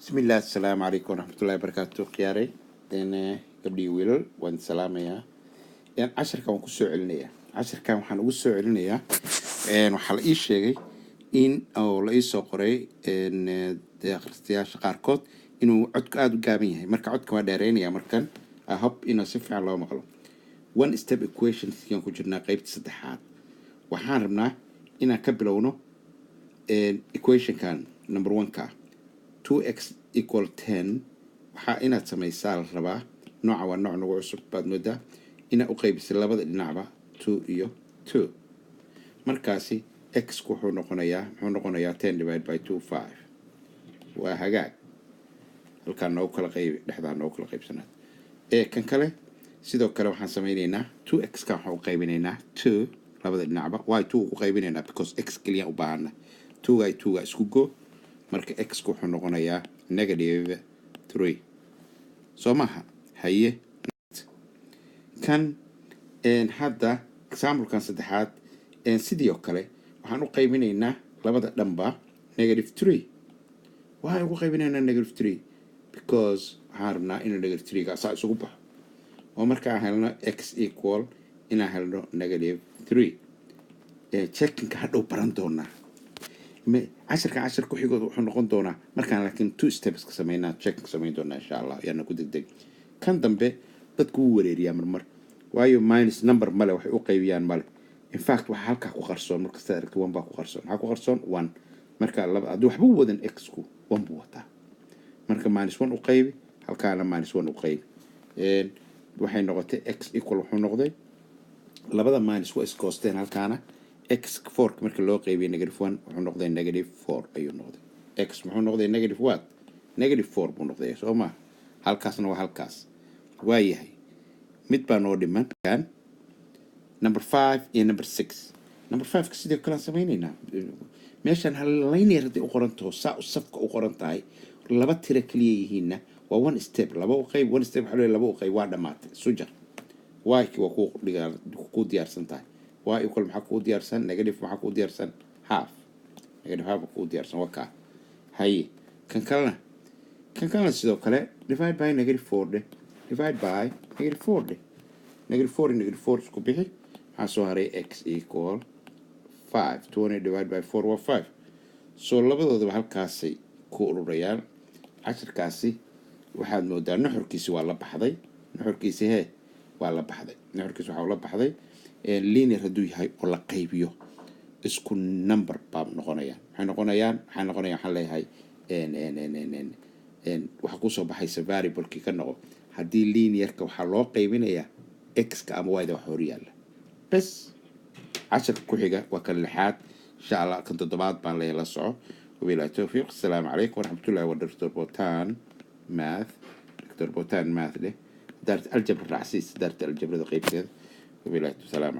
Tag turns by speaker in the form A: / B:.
A: بسم الله السلام عليكم ورحمة الله وبركاته خياري أنا قبلي ويل وان سلام يا يعني عشر كان كسر علنيا عشر كان حنقصر علنيا وحل إيش شيء إن أو ليس قري إن داخل قاركوت إنه عدك أدو جاميه مرك عدك ما دارين يا مركن أحب إنه صفر على مقلو one step equation كان كجرنا قيبت صدحات وحاربنا إن كبلونه equation كان number 1 كا 2x equal 10 waxaa inaad samaysaa la rabaa nooca waa nooc nagu cusub baad moodaa inaad u qaybisay labada dhinacba 2 iyo 2 markaasi x wuxuu noqonayaa 10 divided by 2 5 waa hagaag halkaan noogu kala qaybi dhexdaan noogu kala qaybsanaad kan kale sidoo kale waxaan samaynaynaa 2x ka waxaan u qaybinaynaa 2 labada dhinacba why 2 ku qaybinaynaa because x kaliya u baahana 2 ga isku go marka x wuxuu noqonayaa negative 3 soo maaha haye kan hadda example-kan saddexaad sidii oo kale waxaan u qaybinaynaa labada dhanba negative 3 waxaan ugu qaybinaynaa negative 3 because waxaan rabnaa inuu negative 3 ga saa isugu baxo oo markaan helno x equal inaan helno negative 3 checking-ka hadhow baran doonaa عشر كحيقود وحنا قندونا مركان لكن 2 steps كسمينا check كسمين دونا إن شاء الله يعني كود دق كان دمبه بدكو وريريا مرمر وايو minus number ماله وحي أقيبيان ماله in fact وحالك حكو خرصون مركز تارك 1 باكو خرصون حكو خرصون 1 مركان لبا دو حبو ودن x كو 1 بوتا مركان minus 1 أقيبي حالك على minus 1 أقيبي وحي نغطي x equal وحو نغطي لبدا minus 1 كوستين حالكانا x 4 marka loo qaybiyo negative 1 wuxuu noqday negative 4 ayuu noqday x wuxuu noqday negative what negative 4 buu noqday soo ma halkaasna waa halkaas waa yahay mid baa noo dhiman kan number 5 iyo number 6 number 5 ka sidoo kale sameeynayna meeshan hal linear u qoranto saa u safka u qoran tahay laba tiro kaliya yihiinna waa one step laba u qayb one step xalay laba u qayb waa dhamaatay sujar waa ku diyaarsan tahay waa equal maxaa ku diyaarsan negative maxaa ku diyaarsan half negative half ku diyaarsan waka hay kan kalena sidoo kale divide by negative 4 divide by negative 4 negative 4 and negative 4 isku bixi waxaa soo haray x equal 5 20 divided by 4 waa 5 so labadoodaba halkaasay ku ururayaan casharkaasi waxaad moodaa nuxurkiisi waa la baxday nuxurkiisi waa la baxday nuxurkiisi waxaa la baxday linear hadduu yahay oo la qaybiyo isku number baa noqonayaan waxaan leeyahay waxa ku soo baxaysa variable-kii ka noqo haddii linear-ka waxaa loo qaybinayaa x-ka ama y-da wax hor yaalla bas casharka ku xiga waa kan lixaad insha allah kan toddobaad baan la soco wabillahi tawfiiq assalaamu calaykum waraxmatullahi wa dr botan math leh daarta aljabra raacsiis daarta aljabrada qaybteeda وبالله السلام